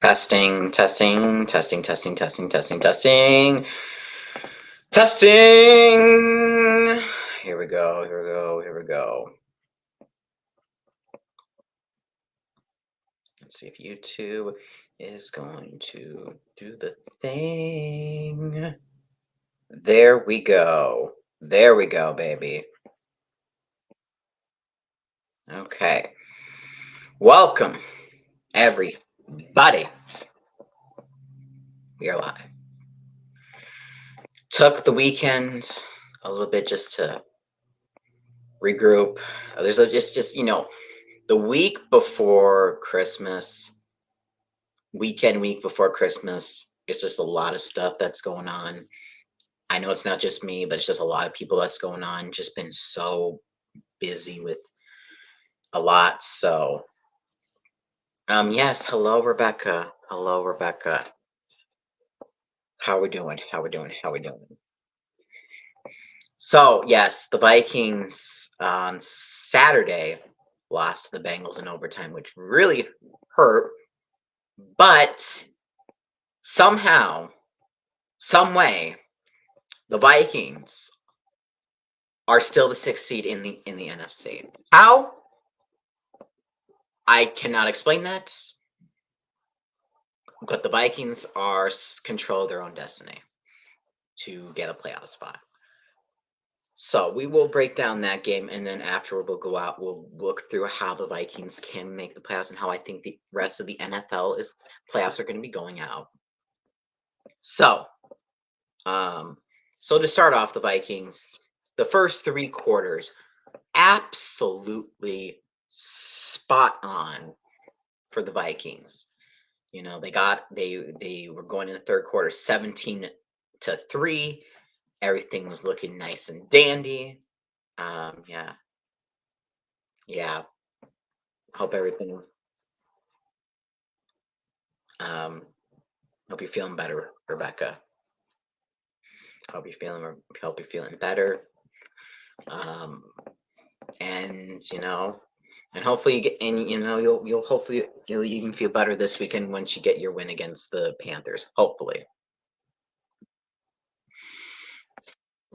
Testing, testing, testing, testing, testing, testing, testing, testing. Here we go, here we go, here we go. Let's see if YouTube is going to do the thing. There we go. There we go, baby. Okay. Welcome, everybody. We are live. Took the weekend a little bit just to regroup. There's a just the week before Christmas, week before Christmas, it's just a lot of stuff that's going on. I know it's not just me, but it's just a lot of people that's going on. Just been so busy with a lot. So, yes. Hello, Rebecca. Hello, Rebecca. How we doing? How we doing? How we doing? So, yes, the Vikings on Saturday lost to the Bengals in overtime, which really hurt. But somehow, some way, the Vikings are still the sixth seed in the NFC. How? I cannot explain that, but the Vikings are control their own destiny to get a playoff spot. So we will break down that game, and then afterward we'll go out. We'll look through how the Vikings can make the playoffs and how I think the rest of the NFL is playoffs are going to be going out. So, um, so to start off, the Vikings, the first three quarters, absolutely spot on for the Vikings. You know, they were going in the third quarter 17-3. Everything was looking nice and dandy. Yeah, yeah. Hope everything. Um, hope you're feeling better, Rebecca. Hope you're feeling better. Um, and and hopefully you get and you'll hopefully you'll even feel better this weekend once you get your win against the Panthers. Hopefully,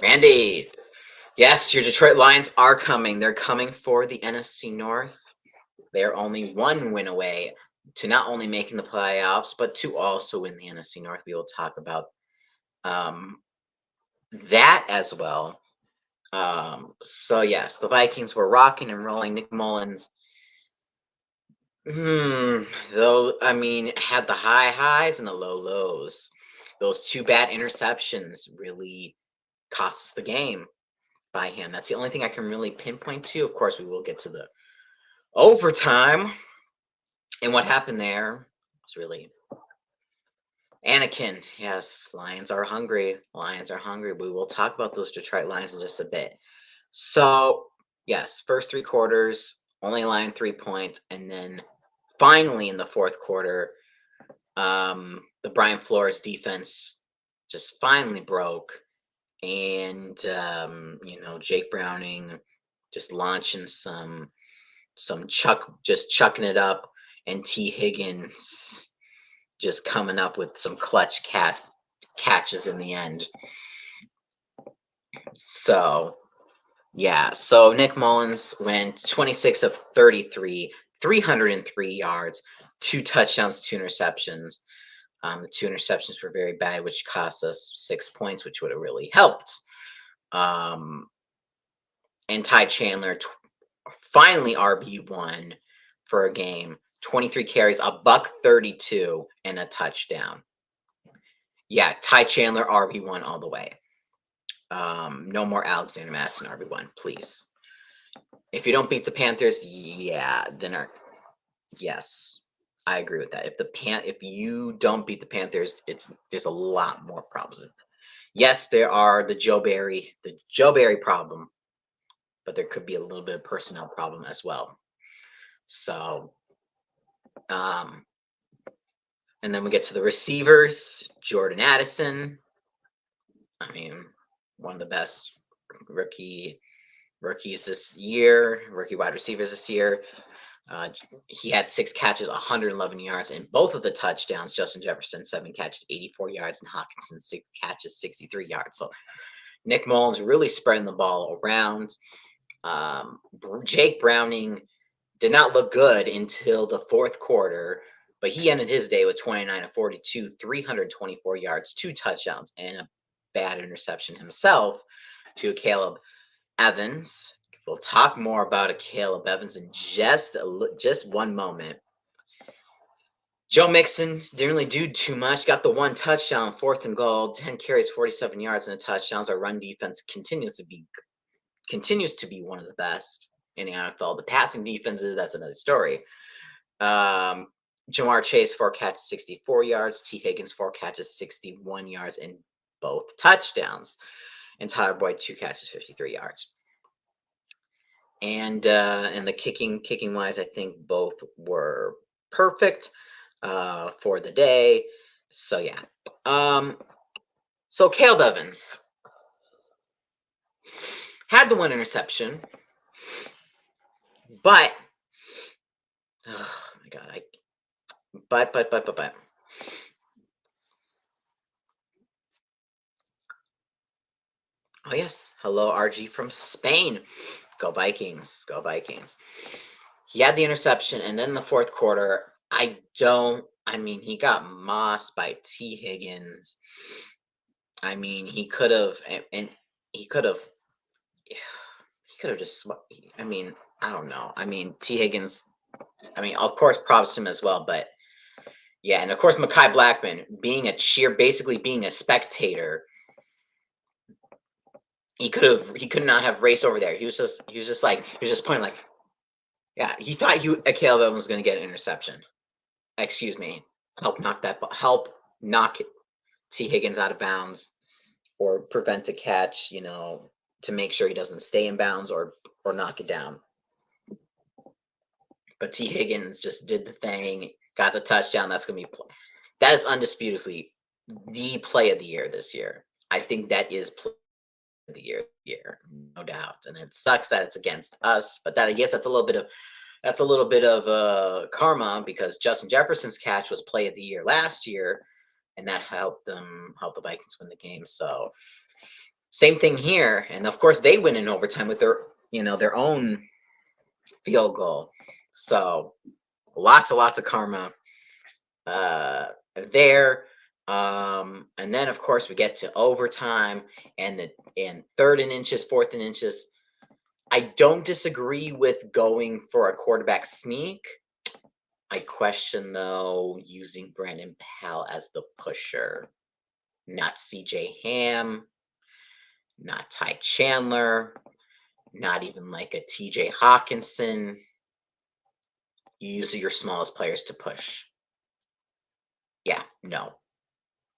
Randy. Yes, your Detroit Lions are coming. They're coming for the NFC North. They're only one win away to not only making the playoffs, but to also win the NFC North. We will talk about um, that as well. So yes, the Vikings were rocking and rolling. Nick Mullins, though, I mean, had the high highs and the low lows. Those two bad interceptions really cost us the game by him. That's the only thing I can really pinpoint to. Of course, we will get to the overtime and what happened there was really Anakin. Yes, Lions are hungry. Lions are hungry. We will talk about those Detroit Lions in just a bit. So, yes, first three quarters, only line 3 points. And then finally in the fourth quarter, the Brian Flores defense just finally broke. And, Jake Browning just launching just chucking it up. And T. Higgins just coming up with some clutch catches in the end. So, yeah. So Nick Mullins went 26 of 33, 303 yards, two touchdowns, two interceptions. The two interceptions were very bad, which cost us 6 points, which would have really helped. And Ty Chandler finally RB1 for a game, 23 carries, a buck 32, and a touchdown. Yeah, Ty Chandler RB1 all the way. No more Alexander Madison RB1, please. If you don't beat the Panthers, yes, I agree with that. If you don't beat the Panthers, there's a lot more problems. Yes, there are the Joe Barry problem, but there could be a little bit of personnel problem as well. So, and then we get to the receivers, Jordan Addison. I mean, one of the best rookie wide receivers this year. He had 6 catches, 111 yards, and both of the touchdowns. Justin Jefferson, 7 catches, 84 yards, and Hawkinson, 6 catches, 63 yards. So Nick Mullins really spreading the ball around. Jake Browning did not look good until the fourth quarter, but he ended his day with 29 of 42, 324 yards, 2 touchdowns, and a bad interception himself to Caleb Evans. We'll talk more about a Caleb Evans in just one moment. Joe Mixon didn't really do too much. Got the 1 touchdown, 4th and goal, 10 carries, 47 yards, and a touchdown. Our run defense continues to be one of the best in the NFL. The passing defenses, that's another story. Jamar Chase, 4 catches, 64 yards. T. Higgins, 4 catches, 61 yards, and both touchdowns. And Tyler Boyd, 2 catches, 53 yards. And the kicking wise, I think both were perfect for the day. So yeah. So Caleb Evans had the 1 interception, but oh my god, but oh yes, hello RG from Spain. Go Vikings, go Vikings. He had the interception, and then the fourth quarter, he got mossed by T. Higgins. I mean, he could have, and he could have, he could have just, I don't know. T. Higgins, of course, props to him as well, but yeah, and of course, Mekhi Blackman basically being a spectator. He could not have raced over there. He was just pointing like, yeah, he thought Caleb Evans was going to get an interception. Excuse me, help knock T. Higgins out of bounds or prevent a catch, to make sure he doesn't stay in bounds or knock it down. But T. Higgins just did the thing, got the touchdown. That is undisputedly the play of the year this year. I think that is play of the year, no doubt. And it sucks that it's against us, but I guess that's a little bit of karma, because Justin Jefferson's catch was play of the year last year, and that helped the Vikings win the game. So same thing here, and of course they win in overtime with their own field goal. So lots of karma there. And then of course we get to overtime and 3rd and inches, 4th and inches. I don't disagree with going for a quarterback sneak. I question, though, using Brandon Powell as the pusher. Not CJ Ham, not Ty Chandler, not even like a TJ Hawkinson. You use your smallest players to push. Yeah, no.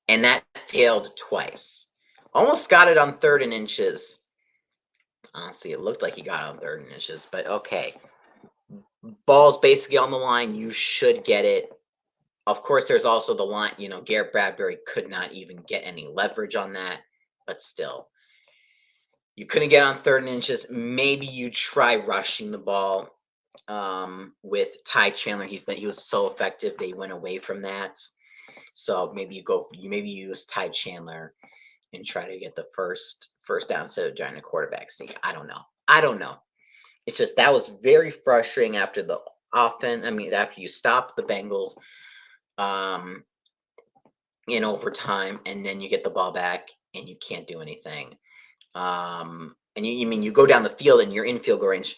And that failed twice. Almost got it on 3rd and inches. Honestly, it looked like he got on 3rd and inches, but okay. Ball's basically on the line. You should get it. Of course, there's also the line, Garrett Bradbury could not even get any leverage on that, but still. You couldn't get on 3rd and inches. Maybe you try rushing the ball with Ty Chandler. He was so effective, they went away from that. So maybe you use Ty Chandler and try to get the first down instead of trying a quarterback sneak. I don't know. It's just that was very frustrating after the offense. After you stop the Bengals in overtime, and then you get the ball back and you can't do anything. And you go down the field and you're in field goal range.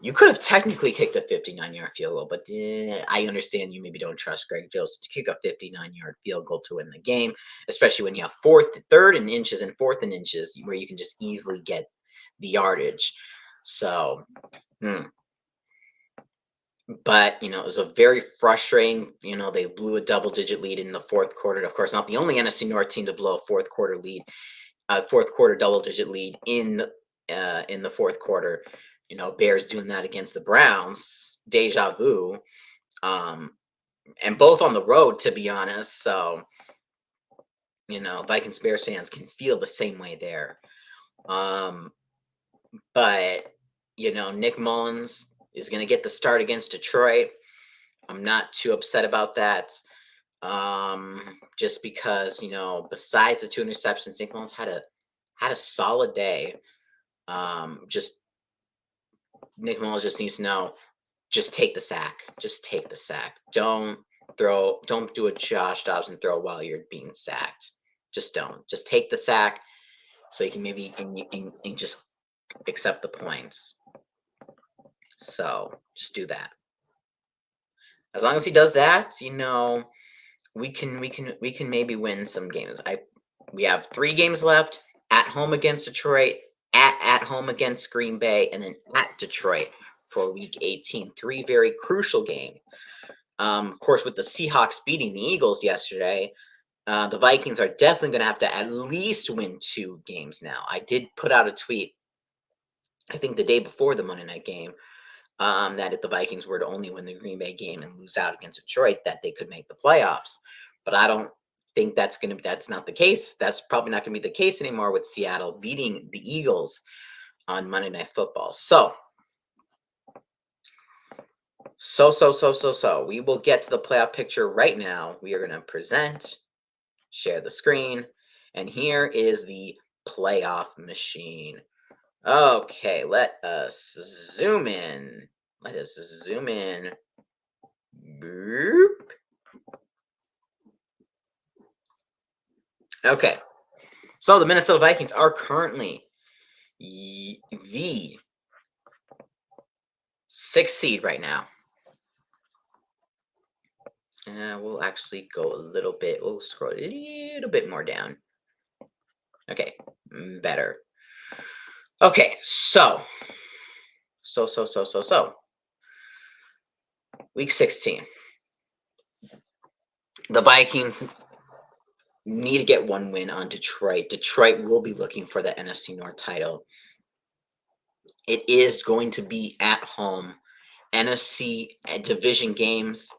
You could have technically kicked a 59-yard field goal, but I understand you maybe don't trust Greg Jones to kick a 59-yard field goal to win the game, especially when you have 3rd and inches and 4th and inches where you can just easily get the yardage. So, but it was a very frustrating. They blew a double-digit lead in the fourth quarter. Of course, not the only NFC North team to blow a fourth quarter double-digit lead in the fourth quarter. Bears doing that against the Browns, deja vu, and both on the road, to be honest. So, Vikings Bears fans can feel the same way there. But Nick Mullins, is going to get the start against Detroit. I'm not too upset about that. Just because, besides the 2 interceptions, Nick Mullins had a solid day. Just Nick Mullins just needs to know, just take the sack. Just take the sack. Don't do a Josh Dobbs and throw while you're being sacked. Just don't. Just take the sack so you can maybe and just accept the points. So just do that. As long as he does that, we can maybe win some games. We have 3 games left: at home against Detroit, at home against Green Bay, and then at Detroit for Week 18. 3 very crucial games. Of course, with the Seahawks beating the Eagles yesterday, the Vikings are definitely going to have to at least win 2 games now. I did put out a tweet, I think the day before the Monday night game, that if the Vikings were to only win the Green Bay game and lose out against Detroit, that they could make the playoffs. But I don't think that's not the case. That's probably not going to be the case anymore with Seattle beating the Eagles on Monday Night Football. So we will get to the playoff picture right now. We are going to present, share the screen, and here is the playoff machine. Okay, let us zoom in. Boop. Okay, so the Minnesota Vikings are currently the 6th seed right now. We'll actually go a little bit. We'll scroll a little bit more down. Okay, better. Okay, so. Week 16. The Vikings need to get 1 win on Detroit. Detroit will be looking for the NFC North title. It is going to be at home. NFC division games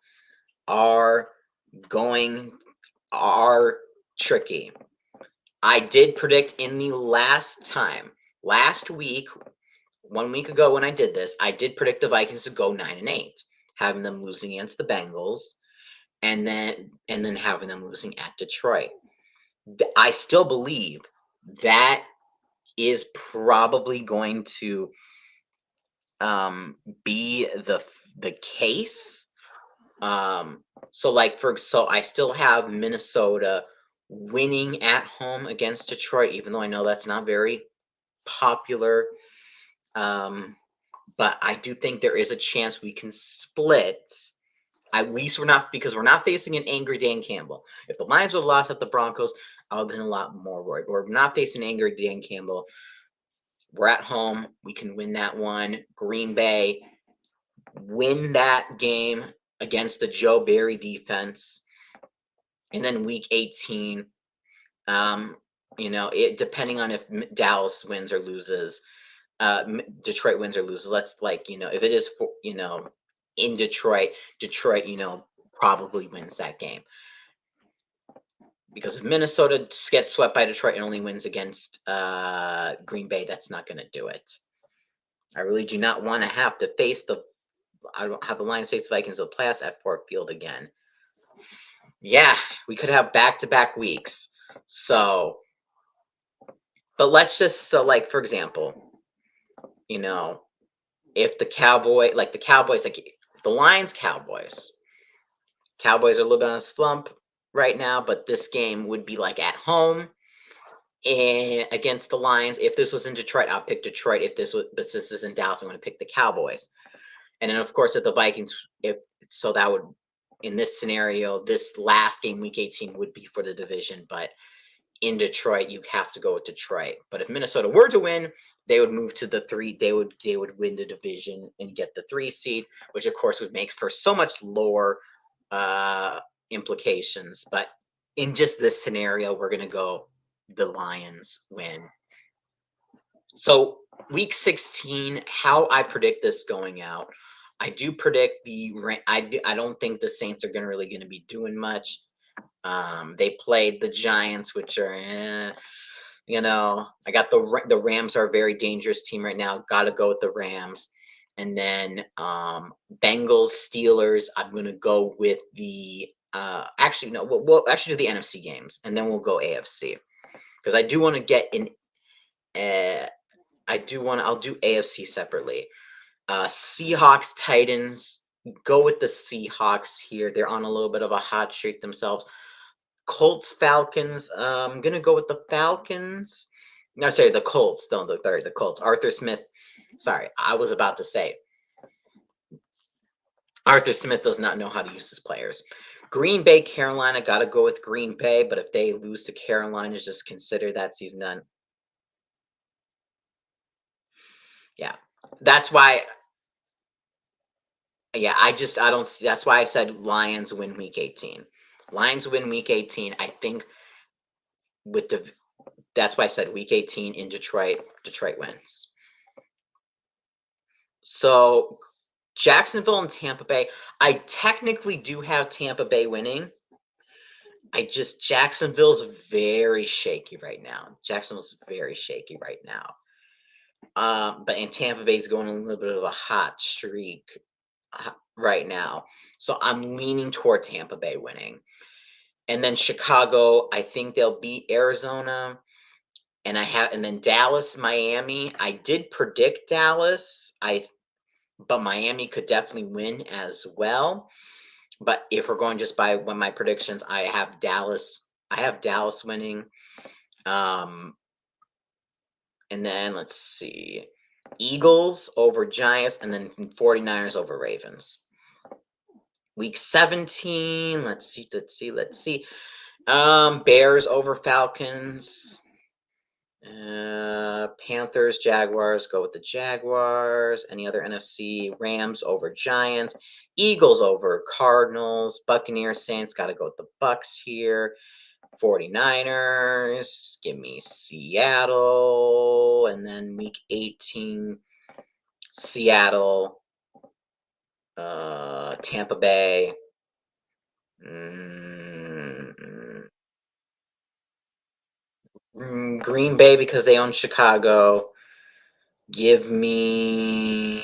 are tricky. I did predict in the last week, 1 week ago when I did this, I did predict the Vikings to go 9-8, having them losing against the Bengals, and then having them losing at Detroit. I still believe that is probably going to be the case. So I still have Minnesota winning at home against Detroit, even though I know that's not very popular. But I do think there is a chance we can split. At least we're not facing an angry Dan Campbell. If the Lions would have lost at the Broncos, I would have been a lot more worried. But we're not facing angry Dan Campbell. We're at home. We can win that one. Green Bay, win that game against the Joe Barry defense. And then Week 18, depending on if Dallas wins or loses, Detroit wins or loses. If it is in Detroit, probably wins that game. Because if Minnesota gets swept by Detroit and only wins against Green Bay, that's not going to do it. I really do not want to have to face I don't have the Lions face the Vikings in the playoffs at Ford Field again. Yeah, we could have back-to-back weeks. So, but let's just, for example, if the Cowboys, the Lions Cowboys are a little bit on a slump right now, but this game would be at home against the Lions. If this was in Detroit, I'll pick Detroit. But this is in Dallas, I'm going to pick the Cowboys. And then, of course, if the Vikings, that would, in this scenario, this last game, Week 18, would be for the division. But in Detroit, you have to go with Detroit. But if Minnesota were to win, they would move to the 3. They would win the division and get the 3 seed, which of course would make for so much lower implications. But in just this scenario, we're going to go the Lions win. So Week 16, how I predict this going out. I do predict I don't think the Saints are really going to be doing much. They played the Giants, which are, I got the Rams are a very dangerous team right now. Got to go with the Rams. And then Bengals, Steelers. I'm gonna go with the actually no, we'll actually do the NFC games, and then we'll go AFC because I do want to get in. I do want. I'll do AFC separately. Seahawks, Titans. Go with the Seahawks here. They're on a little bit of a hot streak themselves. Colts, Falcons. I'm gonna go with the Falcons. No, sorry, the Colts. No, the Colts. Arthur Smith. Sorry, I was about to say Arthur Smith does not know how to use his players. Green Bay, Carolina. Got to go with Green Bay, but if they lose to Carolina, just consider that season done. Yeah, that's why. Yeah, I don't see. That's why I said Lions win Week 18. Lions win Week 18. I think with the that's why I said Week 18 in Detroit. Detroit wins. So Jacksonville and Tampa Bay. I technically do have Tampa Bay winning. Jacksonville's very shaky right now. Jacksonville's very shaky right now. But and Tampa Bay's going a little bit of a hot streak right now. So I'm leaning toward Tampa Bay winning. And then Chicago, I think they'll beat Arizona. And then Dallas, Miami. I did predict Dallas. But Miami could definitely win as well. But if we're going just by my predictions, I have Dallas. I have Dallas winning. And then let's see. Eagles over Giants, and then 49ers over Ravens. Week 17. Let's see. Bears over Falcons. Panthers, Jaguars, go with the Jaguars. Any other NFC? Rams over Giants. Eagles over Cardinals. Buccaneers, Saints, got to go with the Bucks here. 49ers, give me Seattle. And then week 18, Seattle, Tampa Bay. Green Bay because they own Chicago. Give me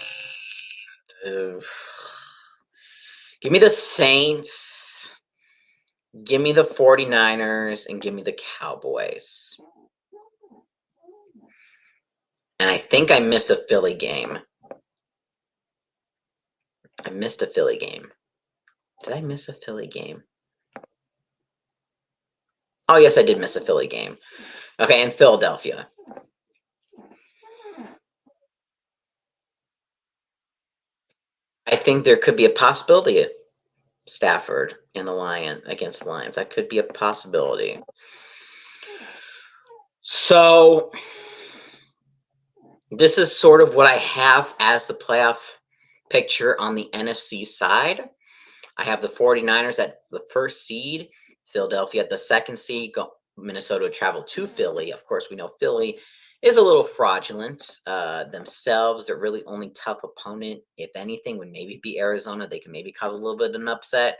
give me the Saints, give me the 49ers, and give me the Cowboys. And I think I missed a Philly game. I missed a Philly game. Did I miss a Philly game? Oh, yes, I did miss a Philly game. Okay, and Philadelphia. I think there could be a possibility at Stafford in the against the Lions. That could be a possibility. So this is sort of what I have as the playoff picture on the NFC side. I have the 49ers at the first seed, Philadelphia at the second seed, Minnesota would travel to Philly. Of course, we know Philly is a little fraudulent themselves. They're really only tough opponent, if anything, would maybe be Arizona. They can maybe cause a little bit of an upset.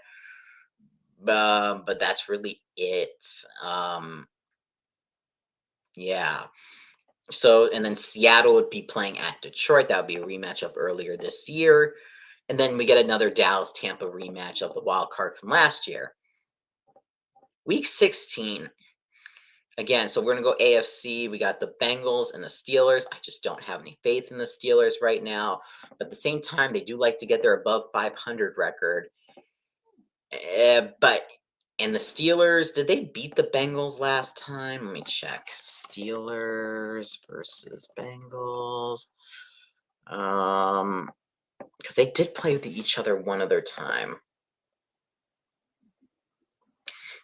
But that's really it. Yeah. So, and then Seattle would be playing at Detroit. That would be a rematch up earlier this year. And then we get another Dallas Tampa rematch of the wild card from last year. Week 16. Again, so we're going to go AFC. We got the Bengals and the Steelers. I just don't have any faith in the Steelers right now. But at the same time, they do like to get their above 500 record. And the Steelers, did they beat the Bengals last time? Let me check. Steelers versus Bengals. Because they did play with each other one other time.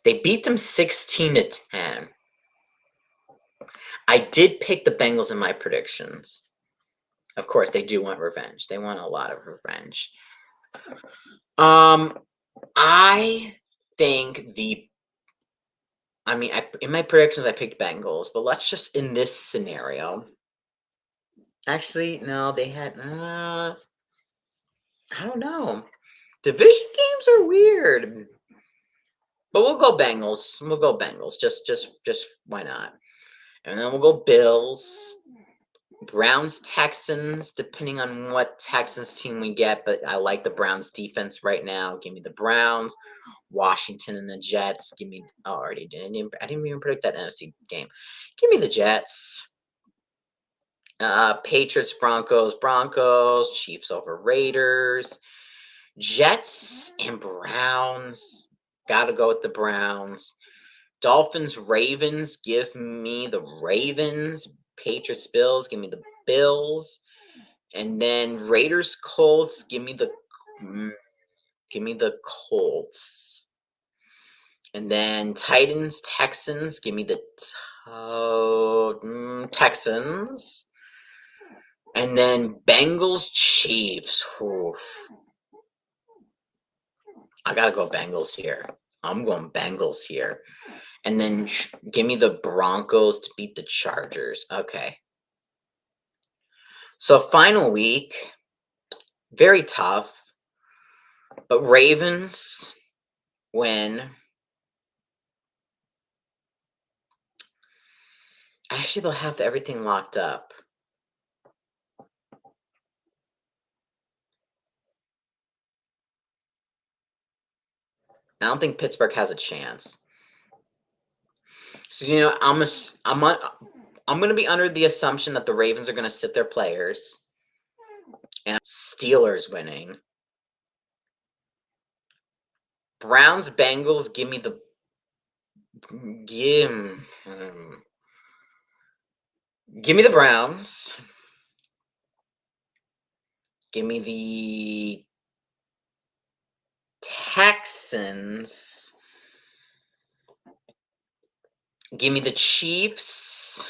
They beat them 16-10. I did pick the Bengals in my predictions. Of course, they do want revenge. They want a lot of revenge. I think in my predictions, I picked Bengals, but let's just in this scenario. Actually, no, they had. I don't know. Division games are weird, but we'll go Bengals. We'll go Bengals. Just why not? And then we'll go Bills. Browns, Texans, depending on what Texans team we get, but I like the Browns defense right now. Give me the Browns. Washington and the Jets. Give me. Oh, I already didn't. I didn't even predict that NFC game. Give me the Jets. Patriots, Broncos, Chiefs over Raiders, Jets and Browns. Gotta go with the Browns. Dolphins, Ravens. Give me the Ravens. Patriots, Bills. Give me the Bills. And then Raiders, Colts. Give me the Colts. And then Titans, Texans. Give me the Texans. And then Bengals, Chiefs. Oof. I gotta go Bengals here. I'm going Bengals here. And then give me the Broncos to beat the Chargers. Okay. So final week, very tough. But Ravens win. Actually, they'll have everything locked up. I don't think Pittsburgh has a chance. So I'm going to be under the assumption that the Ravens are going to sit their players, and Steelers winning. Browns, Bengals. Give me the Browns. Give me the Texans. Give me the Chiefs.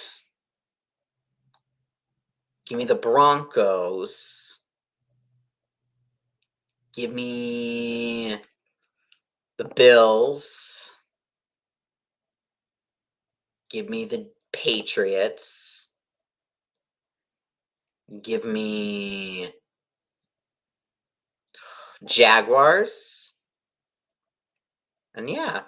Give me the Broncos. Give me the Bills. Give me the Patriots. Give me Jaguars. And yeah.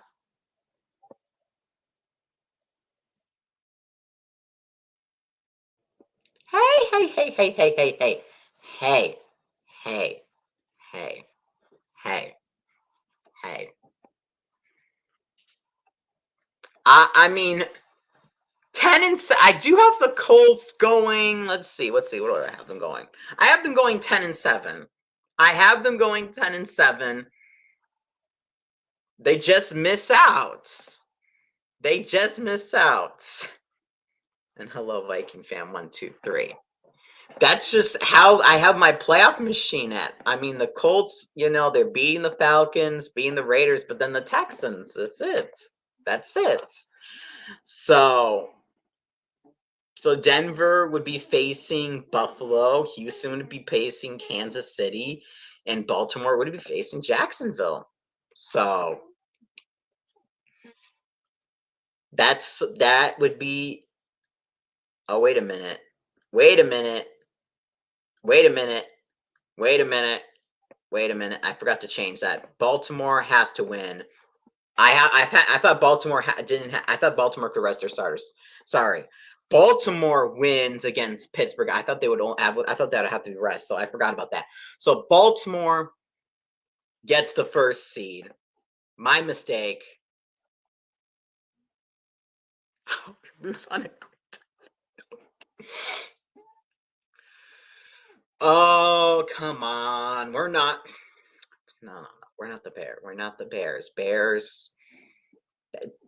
Hey. I mean, 10 and I do have the Colts going. Let's see. What do I have them going? I have them going 10 and 7. I have them going 10 and 7. They just miss out. And hello, Viking fan 1, 2, 3. That's just how I have my playoff machine at. I mean, the Colts, they're beating the Falcons, beating the Raiders, but then the Texans. That's it. So Denver would be facing Buffalo, Houston would be facing Kansas City, and Baltimore would be facing Jacksonville. So that would be. Oh, wait a minute. I forgot to change that. Baltimore has to win. I thought Baltimore I thought Baltimore could rest their starters. Sorry. Baltimore wins against Pittsburgh. I thought they would I thought that would have to be rest, so I forgot about that. So Baltimore gets the first seed. My mistake. Lose on it. Oh, come on. We're not. No. We're not the Bears. We're not the Bears.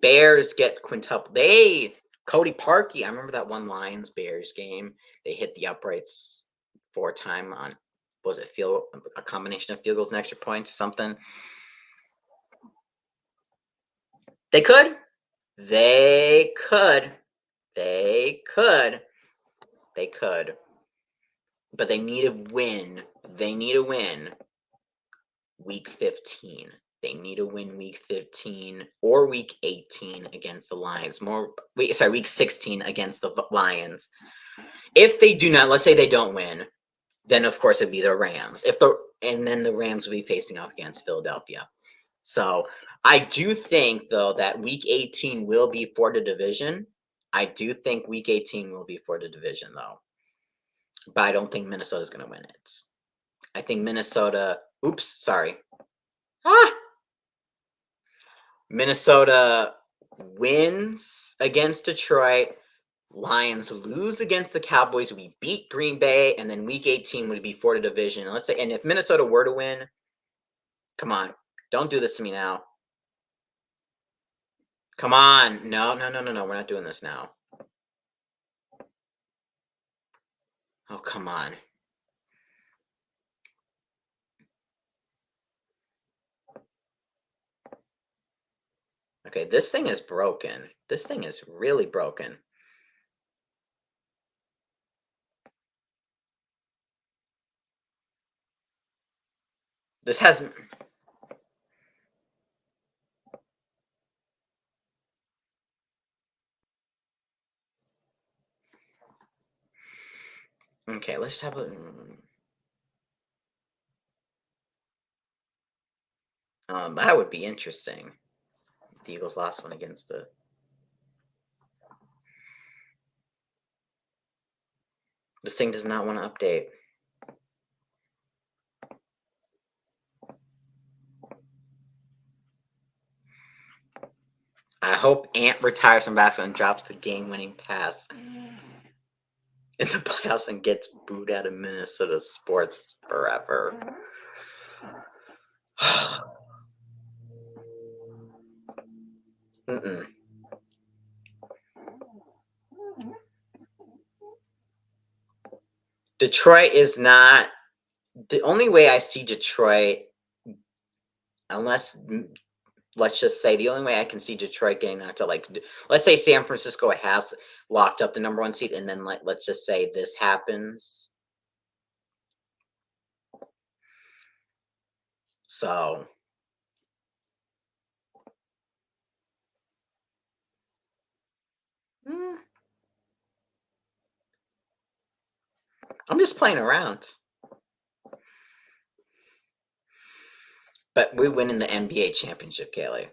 Bears get quintuple. Cody Parkey. I remember that one Lions Bears game. They hit the uprights 4 times on. Was it a combination of field goals and extra points or something? They could. But they need to win. Week 15. They need to win week 15 or week 18 against the Lions. Week 16 against the Lions. If they do not, let's say they don't win, then of course it'd be the Rams. And then the Rams will be facing off against Philadelphia. So I do think, though, that week 18 will be for the division. Though. but I don't think Minnesota's going to win it. I think Minnesota. Oops, sorry. Ah, Minnesota wins against Detroit. Lions lose against the Cowboys. We beat Green Bay, and then Week 18 would be for the division. Let's say, and if Minnesota were to win, come on, don't do this to me now. Come on, no, no, no, no, no. We're not doing this now. Oh, come on. Okay, this thing is broken. This thing is really broken. This has. Okay, let's have a. That would be interesting. The Eagles lost one against the. This thing does not want to update. I hope Ant retires from basketball and drops the game-winning pass in the playoffs and gets booed out of Minnesota sports forever. Mm-mm. Detroit is not the only way I see Detroit, unless let's just say the only way I can see Detroit getting knocked out, like let's say San Francisco has locked up the number one seed, and then let's just say this happens. So I'm just playing around. But we win in the NBA championship, Kaylee.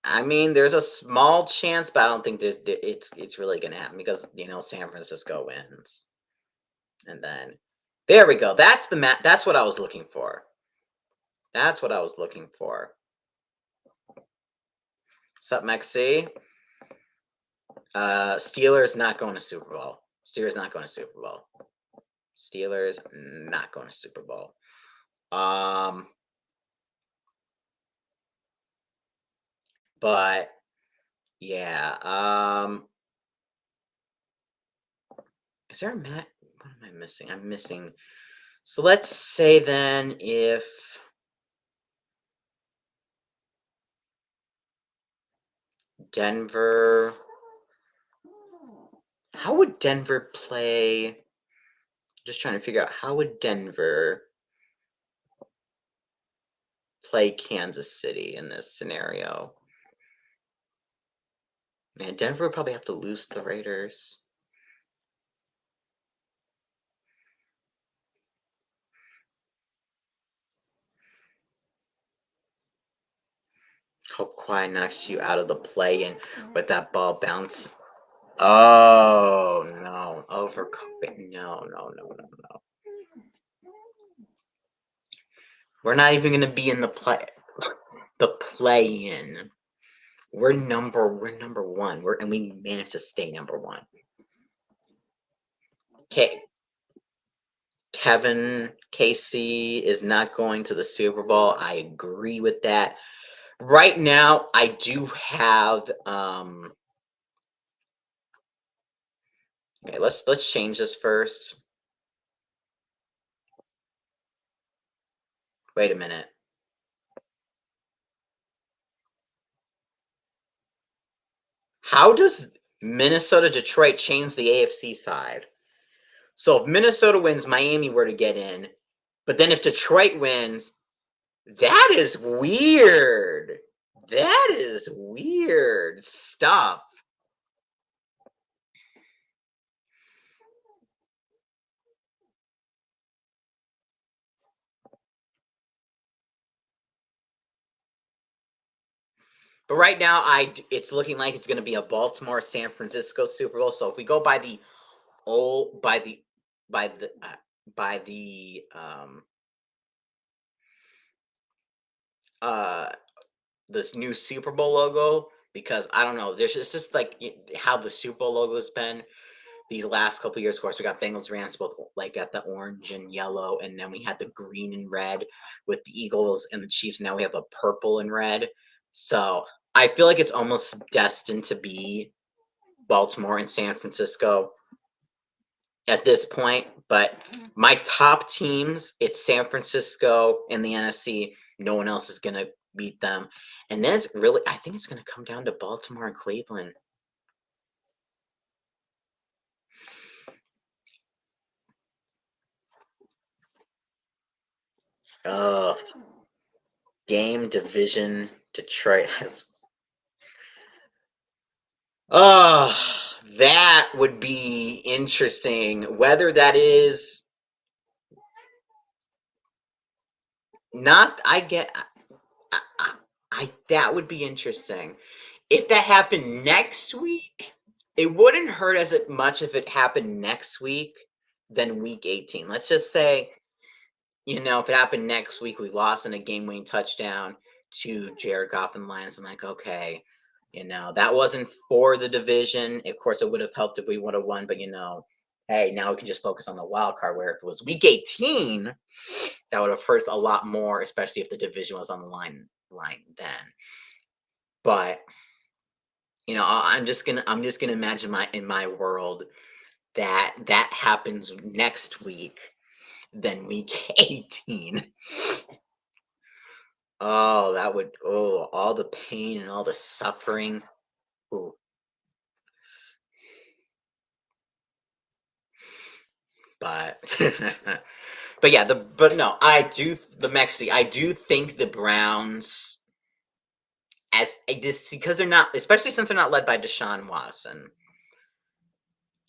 I mean, there's a small chance, but I don't think it's really gonna happen because San Francisco wins, and then there we go. That's the That's what I was looking for. That's what I was looking for. What's up, Mexi? Steelers not going to Super Bowl. Steelers not going to Super Bowl. Steelers not going to Super Bowl. But yeah. Is there a Matt? What am I missing? I'm missing. So let's say then if Denver. How would Denver play? Just trying to figure out how would Denver play Kansas City in this scenario. Man, Denver would probably have to lose to the Raiders. Hope Kawhi knocks you out of the play and with that ball bounce. Oh no, overcooking. No, no, no, no, no. We're not even gonna be in the play-in. We're number one. And we managed to stay number one. Okay. Kevin Casey is not going to the Super Bowl. I agree with that. Right now, I do have okay, let's change this first. Wait a minute. How does Minnesota Detroit change the AFC side? So if Minnesota wins, Miami were to get in. But then if Detroit wins, that is weird. That is weird stuff. But right now, it's looking like it's going to be a Baltimore San Francisco Super Bowl. So if we go by the old by the uh, by the uh this new Super Bowl logo because I don't know. There's just like how the Super Bowl logo has been these last couple years. Of course, we got Bengals, Rams, both like got the orange and yellow, and then we had the green and red with the Eagles and the Chiefs. Now we have a purple and red. So I feel like it's almost destined to be Baltimore and San Francisco at this point. But my top teams, it's San Francisco in the NFC. No one else is gonna beat them. And then it's really, I think it's gonna come down to Baltimore and Cleveland. Oh, game division. Detroit has. Oh, that would be interesting. Whether that is not, I get. I that would be interesting. If that happened next week, it wouldn't hurt as much if it happened next week than week 18. Let's just say, if it happened next week, we lost in a game-winning touchdown to Jared Goff and the Lions. I'm like, okay, that wasn't for the division. Of course, it would have helped if we would have won, but hey, now we can just focus on the wild card. Where if it was week 18, that would have hurt a lot more, especially if the division was on the line then. But I'm just gonna imagine in my world that happens next week than week 18. Oh, that would all the pain and all the suffering. Ooh, but but yeah, but no, the Mexi. I do think the Browns as just because they're not, especially since they're not led by Deshaun Watson.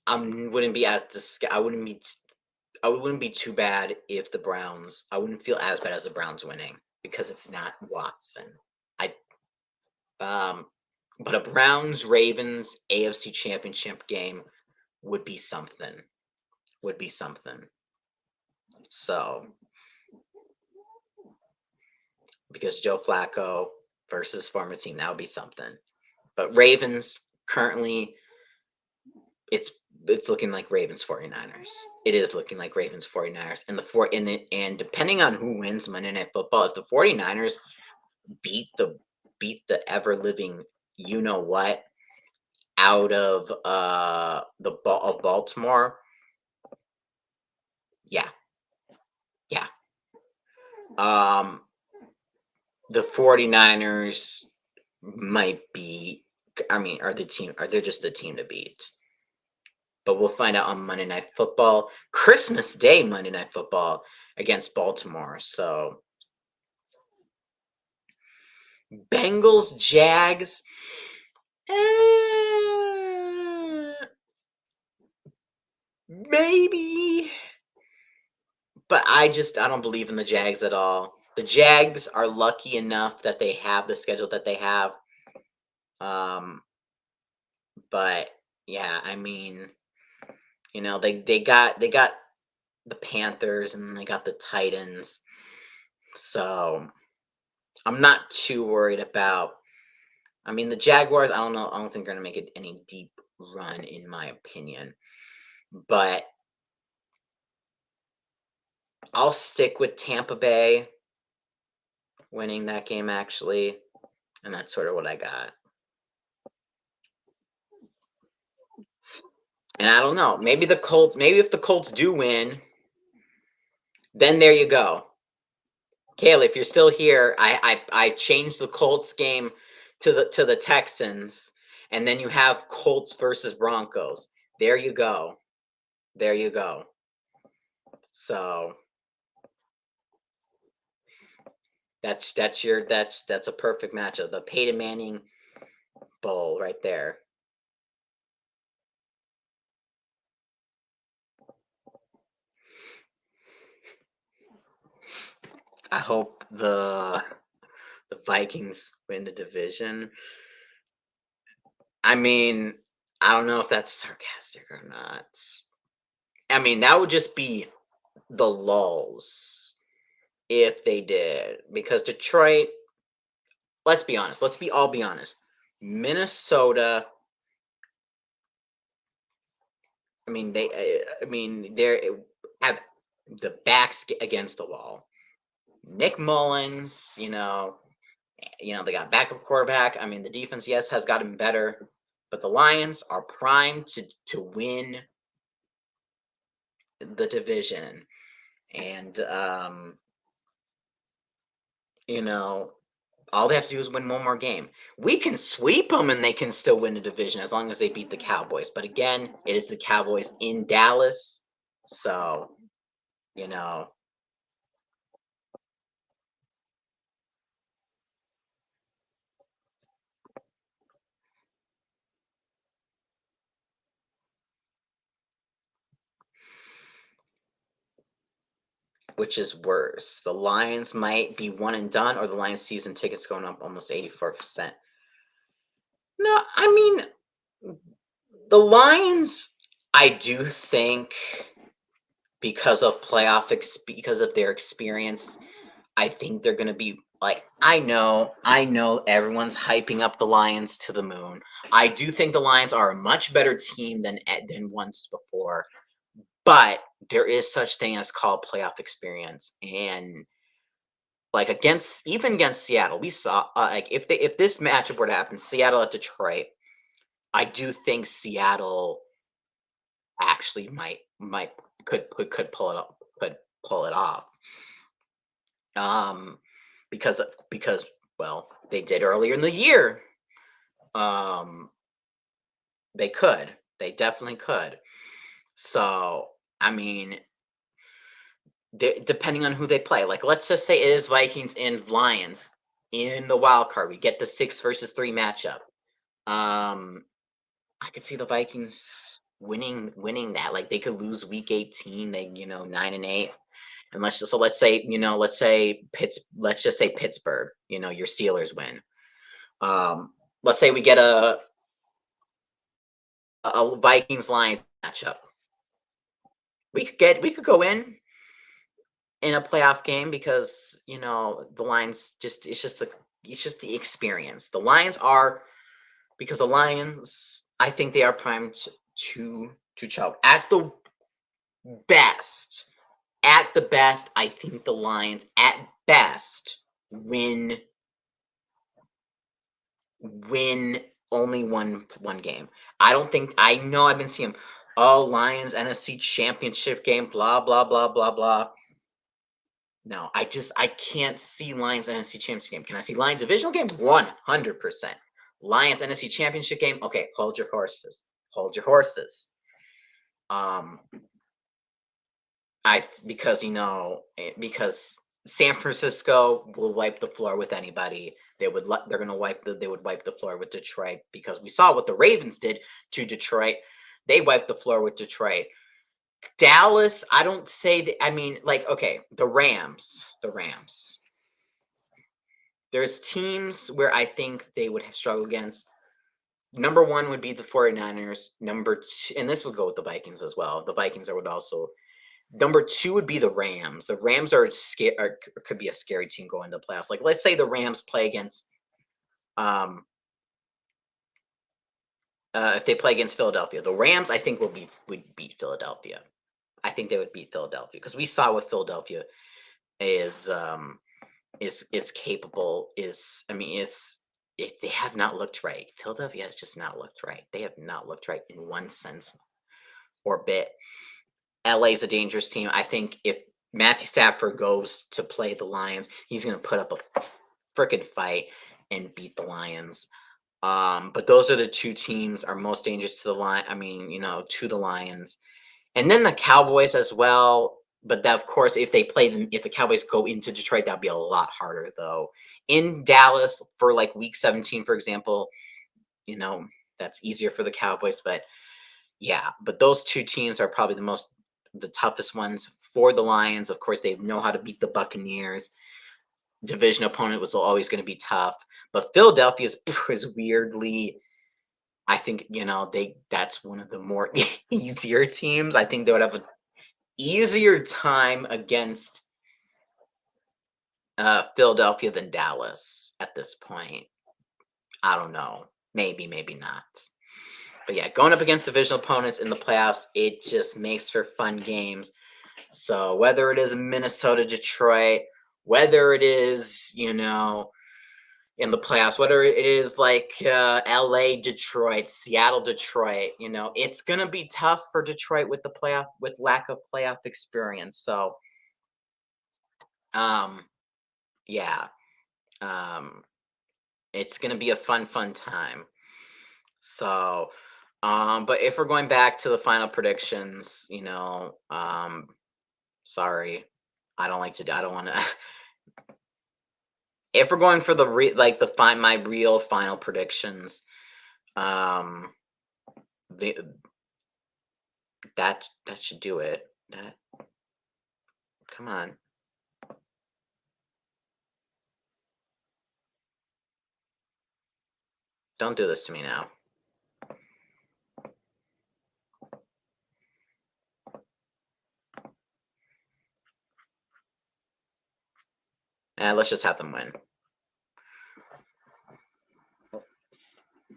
I wouldn't be as I wouldn't be too bad if the Browns. I wouldn't feel as bad as the Browns winning because it's not Watson. I um, but a Browns Ravens AFC Championship game would be something. Would be something. So because Joe Flacco versus former team, that would be something. But Ravens currently, it's it's looking like Ravens 49ers. It is looking like Ravens 49ers. And depending on who wins Monday Night Football, if the 49ers beat the ever living you know what out of of Baltimore, yeah, yeah. Um the 49ers might be, I mean, are they just the team to beat? But we'll find out on Monday Night Football, Christmas Day Monday Night Football against Baltimore. So Bengals, Jags, eh, maybe, but I don't believe in the Jags at all. The Jags are lucky enough that they have the schedule that they have. Um, but yeah, I mean, they got the Panthers and they got the Titans. So I'm not too worried about. I mean, the Jaguars, I don't know. I don't think they're going to make it any deep run, in my opinion. But I'll stick with Tampa Bay winning that game, actually. And that's sort of what I got. And I don't know. Maybe if the Colts do win, then there you go. Kayla, if you're still here, I changed the Colts game to the Texans, and then you have Colts versus Broncos. There you go. There you go. So that's a perfect matchup. The Peyton Manning Bowl right there. I hope the Vikings win the division. I mean, I don't know if that's sarcastic or not. I mean, that would just be the lulls if they did, because Detroit. Let's be honest. Let's be honest. Minnesota. I mean, they have the backs against the wall. Nick Mullins, they got backup quarterback. I mean, the defense, yes, has gotten better, but the Lions are primed to win the division. And you know, all they have to do is win one more game. We can sweep them and they can still win the division as long as they beat the Cowboys. But again, it is the Cowboys in Dallas. So, you know, which is worse? The Lions might be one and done, or the Lions season tickets going up almost 84%. No, I mean, the Lions, I do think because of their experience, I think they're going to be like I know everyone's hyping up the Lions to the moon. I do think the Lions are a much better team than once before, but there is such thing as called playoff experience. And like against Seattle, we saw like if this matchup were to happen, Seattle at Detroit, I do think Seattle actually might could pull it up could pull it off. Um, because well, they did earlier in the year. Um, they could. They definitely could. So, I mean, depending on who they play, like let's just say it is Vikings and Lions in the wild card. We get the 6 versus 3 matchup. Um, I could see the Vikings winning that. Like they could lose week 18, 9-8. And let's just say Pittsburgh, your Steelers win. Let's say we get a Vikings Lions matchup. We could go in a playoff game because the Lions it's just the experience. The Lions are because the Lions I think they are primed to choke at the best. At the best, I think the Lions at best win win only one game. I don't think I know I've been seeing oh Lions NFC championship game, blah blah blah blah blah. No, I can't see Lions NFC championship game. Can I see Lions divisional game? 100%. Lions NFC championship game. Okay, hold your horses. Hold your horses. Um, because San Francisco will wipe the floor with anybody. They would wipe the floor with Detroit because we saw what the Ravens did to Detroit. They wiped the floor with Detroit. Dallas, I don't say that. I mean, like, okay, the Rams. There's teams where I think they would have struggled against. Number one would be the 49ers. Number two, and this would go with the Vikings as well. The Vikings would also. Number two would be the Rams. The Rams could be a scary team going to the playoffs. Like, let's say the Rams play against, if they play against Philadelphia, the Rams I think would beat Philadelphia. I think they would beat Philadelphia because we saw what Philadelphia is is capable. I mean, if they have not looked right. Philadelphia has just not looked right. They have not looked right in one sense or bit. LA is a dangerous team. I think if Matthew Stafford goes to play the Lions, he's going to put up a freaking fight and beat the Lions. But those are the two teams are most dangerous to the line. I mean, to the Lions, and then the Cowboys as well. But that, of course, if the Cowboys go into Detroit, that'd be a lot harder though. In Dallas for like Week 17, for example, you know that's easier for the Cowboys. But yeah, but those two teams are probably the toughest ones for the Lions. Of course, they know how to beat the Buccaneers. Division opponent was always going to be tough, but Philadelphia is weirdly. I think that's one of the more easier teams. I think they would have easier time against Philadelphia than Dallas at this point. I don't know. Maybe, maybe not. But yeah, going up against divisional opponents in the playoffs, it just makes for fun games. So whether it is Minnesota, Detroit, whether it is, in the playoffs, whether it is like LA, Detroit, Seattle, Detroit, it's gonna be tough for Detroit with lack of playoff experience. So um yeah. Um it's gonna be a fun time. So but if we're going back to the final predictions, sorry. I don't wanna if we're going for my real final predictions, um the that should do it. That come on. Don't do this to me now. Let's just have them win.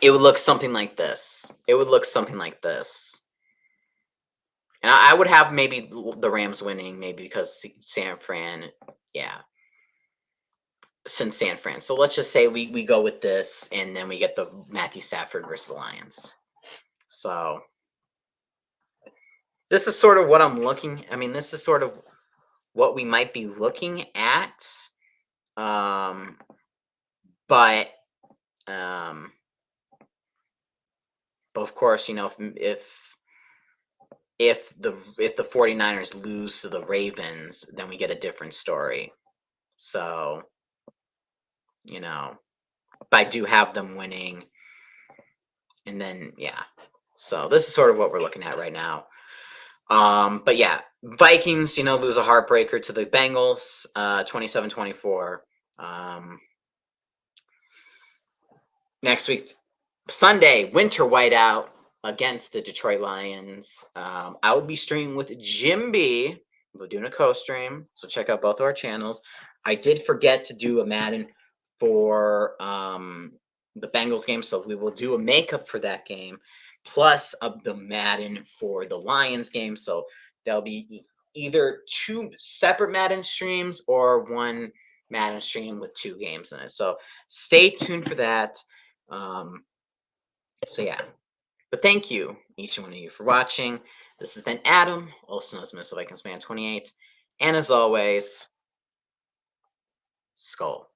It would look something like this. It would look something like this. And I would have maybe the Rams winning, maybe because San Fran, yeah, since San Fran. So let's just say we go with this, and then we get the Matthew Stafford versus the Lions. So this is sort of what I'm looking. I mean, this is sort of what we might be looking at. Um, but um, but of course, if the 49ers lose to the Ravens, then we get a different story. So, but I do have them winning. And then yeah. So this is sort of what we're looking at right now. But yeah, Vikings, lose a heartbreaker to the Bengals, 27-24. Next week, Sunday, winter whiteout against the Detroit Lions. I will be streaming with Jim B. We're doing a co-stream, so check out both of our channels. I did forget to do a Madden for the Bengals game, so we will do a makeup for that game, plus the Madden for the Lions game. So there'll be either two separate Madden streams or one Madden stream with two games in it. So stay tuned for that. Um, so yeah, but thank you, each one of you, for watching. This has been Adam, also known as Mr. Vikings Man 28, and as always, Skull.